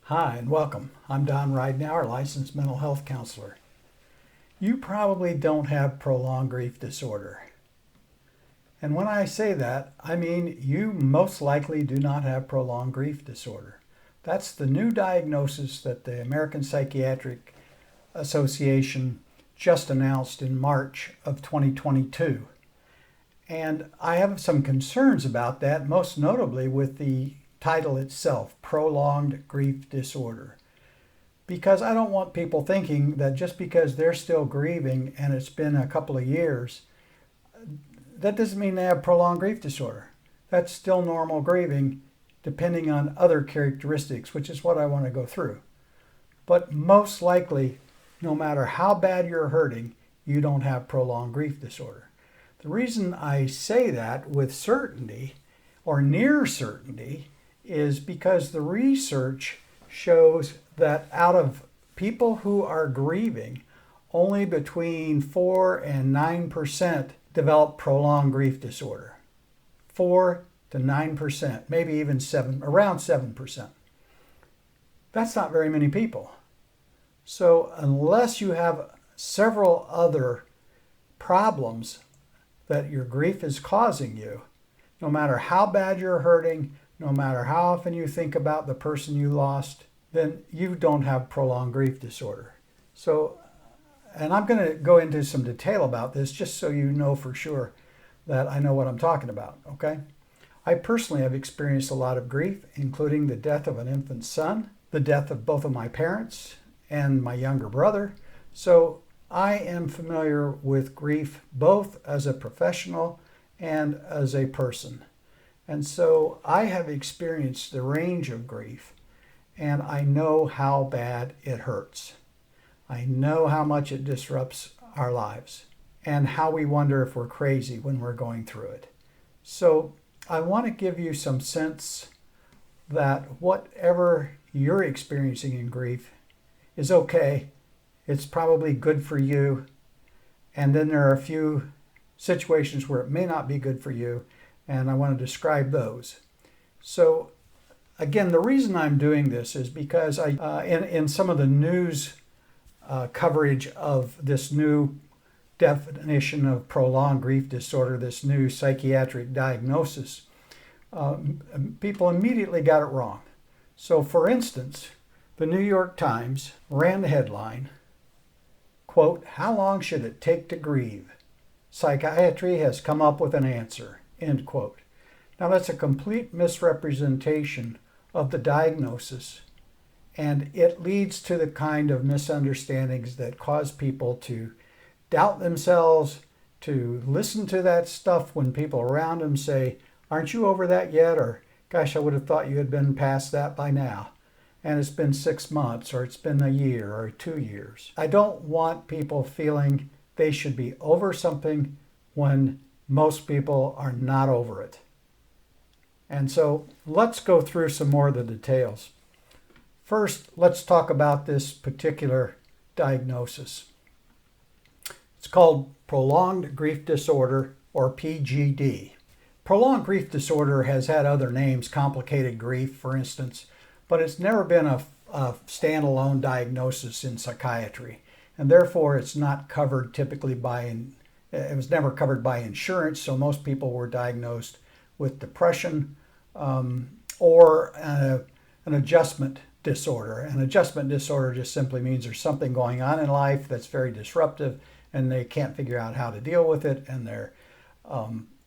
Hi and welcome. I'm Don Ridenauer, licensed mental health counselor. You probably don't have prolonged grief disorder. And when I say that, I mean you most likely do not have prolonged grief disorder. That's the new diagnosis that the American Psychiatric Association just announced in March of 2022. And I have some concerns about that, most notably with the title itself, Prolonged Grief Disorder. Because I don't want people thinking that just because they're still grieving and it's been a couple of years, that doesn't mean they have prolonged grief disorder. That's still normal grieving depending on other characteristics, which is what I want to go through. But most likely, no matter how bad you're hurting, you don't have prolonged grief disorder. The reason I say that with certainty or near certainty is because the research shows that out of people who are grieving, only between 4 and 9% develop prolonged grief disorder. 4 to 9%, maybe even around 7%. That's not very many people. So unless you have several other problems that your grief is causing you, no matter how bad you're hurting, no matter how often you think about the person you lost, then you don't have prolonged grief disorder. So, and I'm going to go into some detail about this just so you know for sure that I know what I'm talking about, okay? I personally have experienced a lot of grief, including the death of an infant son, the death of both of my parents, and my younger brother. So I am familiar with grief both as a professional and as a person. And so I have experienced the range of grief, and I know how bad it hurts. I know how much it disrupts our lives and how we wonder if we're crazy when we're going through it. So I want to give you some sense that whatever you're experiencing in grief is okay. It's probably good for you. And then there are a few situations where it may not be good for you, and I want to describe those. So again, the reason I'm doing this is because in some of the news coverage of this new definition of prolonged grief disorder, this new psychiatric diagnosis, people immediately got it wrong. So for instance, the New York Times ran the headline, quote, "How long should it take to grieve? Psychiatry has come up with an answer," end quote. Now that's a complete misrepresentation of the diagnosis, and it leads to the kind of misunderstandings that cause people to doubt themselves, to listen to that stuff when people around them say, "Aren't you over that yet?" Or, "Gosh, I would have thought you had been past that by now. And it's been 6 months, or it's been a year, or 2 years." I don't want people feeling they should be over something when most people are not over it. And so let's go through some more of the details. First, let's talk about this particular diagnosis. It's called prolonged grief disorder, or PGD. Prolonged grief disorder has had other names, complicated grief, for instance, but it's never been a standalone diagnosis in psychiatry, and therefore it's not covered typically it was never covered by insurance, so most people were diagnosed with depression or an adjustment disorder. An adjustment disorder just simply means there's something going on in life that's very disruptive, and they can't figure out how to deal with it, and they're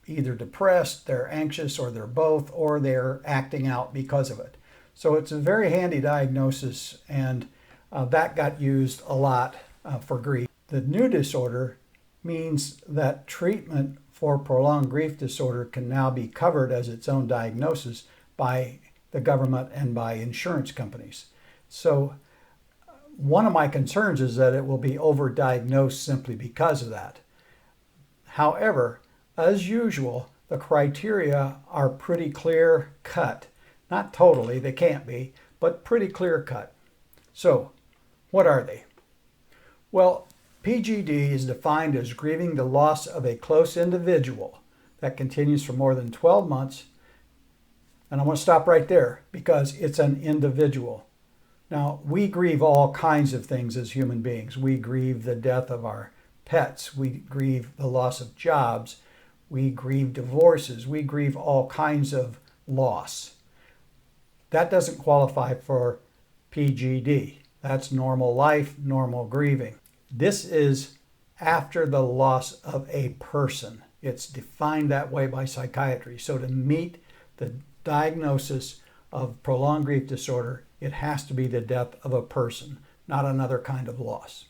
either depressed, they're anxious, or they're both, or they're acting out because of it. So it's a very handy diagnosis, and that got used a lot for grief. The new disorder means that treatment for prolonged grief disorder can now be covered as its own diagnosis by the government and by insurance companies. So one of my concerns is that it will be overdiagnosed simply because of that. However, as usual, the criteria are pretty clear cut. Not totally, they can't be, but pretty clear cut. So, what are they? Well, PGD is defined as grieving the loss of a close individual that continues for more than 12 months. And I want to stop right there because it's an individual. Now, we grieve all kinds of things as human beings. We grieve the death of our pets. We grieve the loss of jobs. We grieve divorces. We grieve all kinds of loss. That doesn't qualify for PGD. That's normal life, normal grieving. This is after the loss of a person. It's defined that way by psychiatry. So to meet the diagnosis of prolonged grief disorder, it has to be the death of a person, not another kind of loss.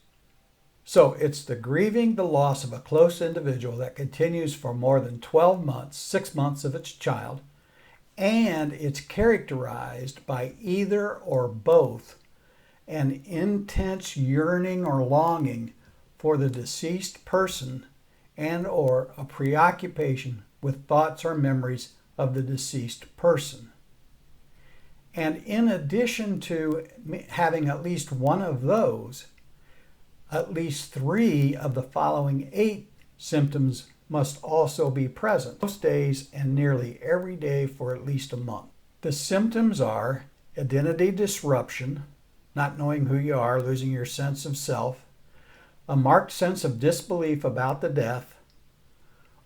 So it's the grieving the loss of a close individual that continues for more than 12 months, 6 months of its child, and it's characterized by either or both an intense yearning or longing for the deceased person and or a preoccupation with thoughts or memories of the deceased person. And in addition to having at least one of those, at least 3 of the following 8 symptoms must also be present most days and nearly every day for at least a month. The symptoms are identity disruption, not knowing who you are, losing your sense of self, a marked sense of disbelief about the death,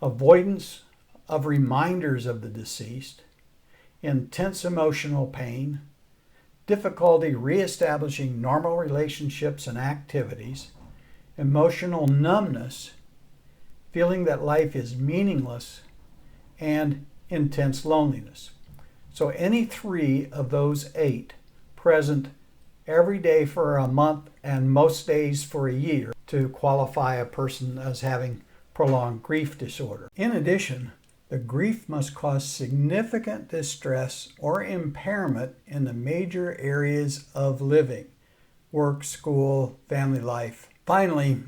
avoidance of reminders of the deceased, intense emotional pain, difficulty reestablishing normal relationships and activities, emotional numbness, feeling that life is meaningless, and intense loneliness. So any 3 of those 8 present every day for a month and most days for a year to qualify a person as having prolonged grief disorder. In addition, the grief must cause significant distress or impairment in the major areas of living, work, school, family life. Finally,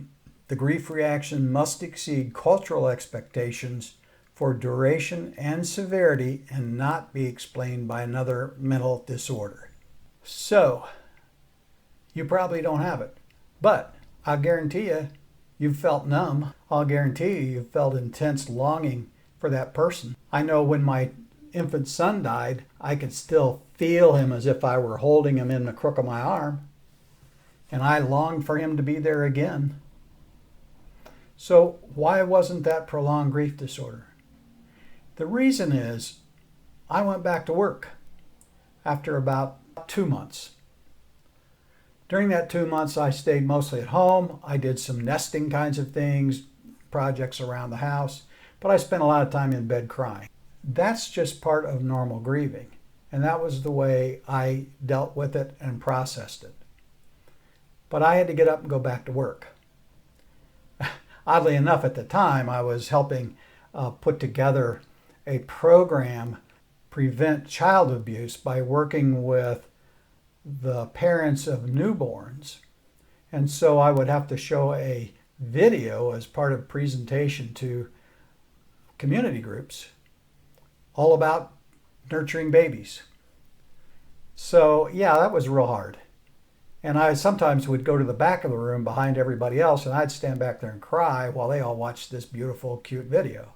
the grief reaction must exceed cultural expectations for duration and severity and not be explained by another mental disorder. So, you probably don't have it, but I'll guarantee you've felt numb. I'll guarantee you've felt intense longing for that person. I know when my infant son died, I could still feel him as if I were holding him in the crook of my arm, and I longed for him to be there again. So why wasn't that prolonged grief disorder? The reason is I went back to work after about 2 months. During that 2 months, I stayed mostly at home. I did some nesting kinds of things, projects around the house, but I spent a lot of time in bed crying. That's just part of normal grieving, and that was the way I dealt with it and processed it. But I had to get up and go back to work. Oddly enough, at the time, I was helping put together a program prevent child abuse by working with the parents of newborns. And so I would have to show a video as part of a presentation to community groups all about nurturing babies. So yeah, that was real hard. And I sometimes would go to the back of the room behind everybody else, and I'd stand back there and cry while they all watched this beautiful, cute video.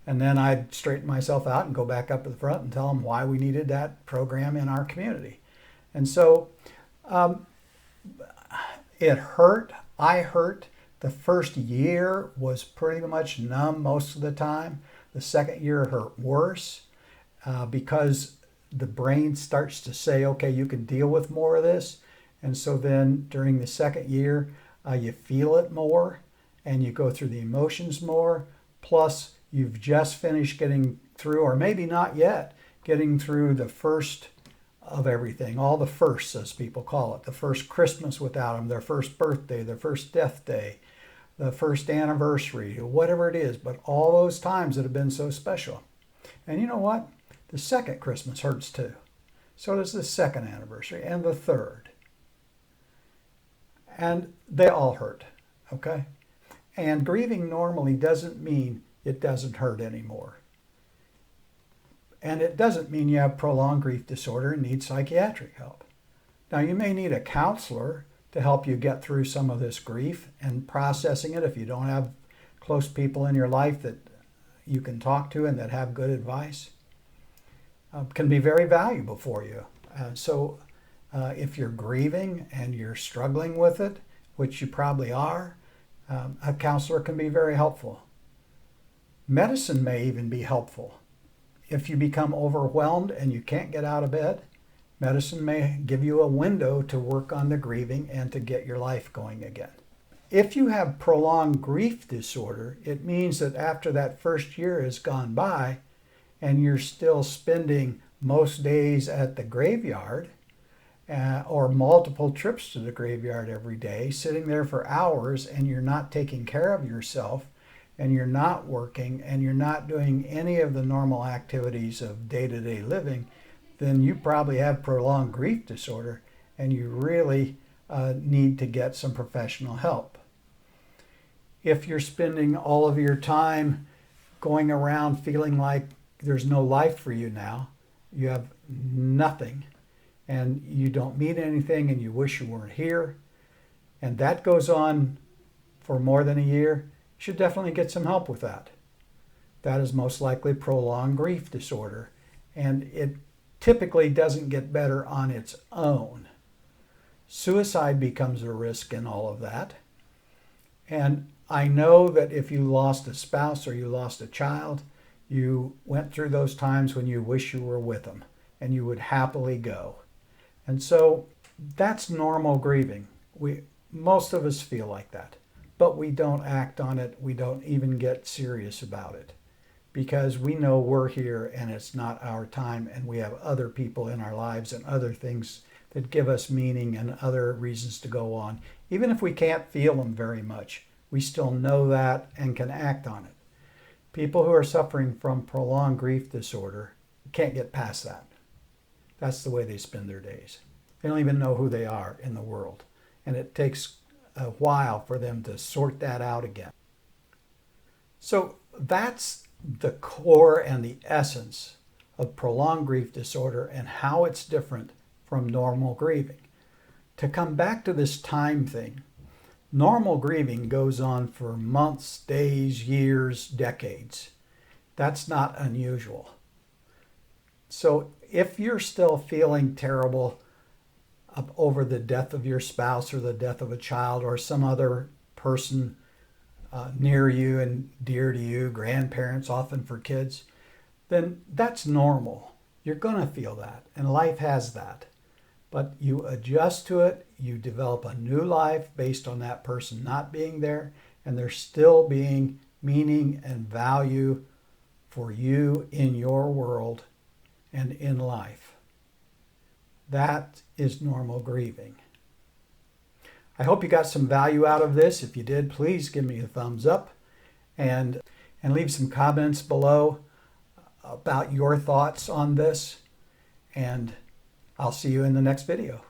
And then I'd straighten myself out and go back up to the front and tell them why we needed that program in our community. And so it hurt. I hurt. The first year was pretty much numb most of the time. The second year hurt worse because the brain starts to say, okay, you can deal with more of this. And so then during the second year, you feel it more and you go through the emotions more. Plus, you've just finished getting through, or maybe not yet, getting through the first of everything, all the firsts, as people call it. The first Christmas without them, their first birthday, their first death day, the first anniversary, whatever it is, but all those times that have been so special. And you know what? The second Christmas hurts too. So does the second anniversary and the third. And they all hurt, okay? And grieving normally doesn't mean it doesn't hurt anymore. And it doesn't mean you have prolonged grief disorder and need psychiatric help. Now, you may need a counselor to help you get through some of this grief and processing it if you don't have close people in your life that you can talk to and that have good advice. Can be very valuable for you. So If you're grieving and you're struggling with it, which you probably are, a counselor can be very helpful. Medicine may even be helpful. If you become overwhelmed and you can't get out of bed, medicine may give you a window to work on the grieving and to get your life going again. If you have prolonged grief disorder, it means that after that first year has gone by and you're still spending most days at the graveyard or multiple trips to the graveyard every day, sitting there for hours, and you're not taking care of yourself, and you're not working, and you're not doing any of the normal activities of day-to-day living, then you probably have prolonged grief disorder, and you really need to get some professional help. If you're spending all of your time going around feeling like there's no life for you now, you have nothing, and you don't mean anything, and you wish you weren't here, and that goes on for more than a year, you should definitely get some help with that. That is most likely prolonged grief disorder, and it typically doesn't get better on its own. Suicide becomes a risk in all of that. And I know that if you lost a spouse or you lost a child, you went through those times when you wish you were with them and you would happily go. And so that's normal grieving. Most of us feel like that, but we don't act on it. We don't even get serious about it because we know we're here and it's not our time, and we have other people in our lives and other things that give us meaning and other reasons to go on. Even if we can't feel them very much, we still know that and can act on it. People who are suffering from prolonged grief disorder can't get past that. That's the way they spend their days. They don't even know who they are in the world. And it takes a while for them to sort that out again. So that's the core and the essence of prolonged grief disorder and how it's different from normal grieving. To come back to this time thing, normal grieving goes on for months, days, years, decades. That's not unusual. So if you're still feeling terrible over the death of your spouse or the death of a child or some other person near you and dear to you, grandparents often for kids, then that's normal. You're going to feel that, and life has that. But you adjust to it, you develop a new life based on that person not being there, and there still being meaning and value for you in your world and in life. That is normal grieving. I hope you got some value out of this. If you did, please give me a thumbs up and leave some comments below about your thoughts on this. And I'll see you in the next video.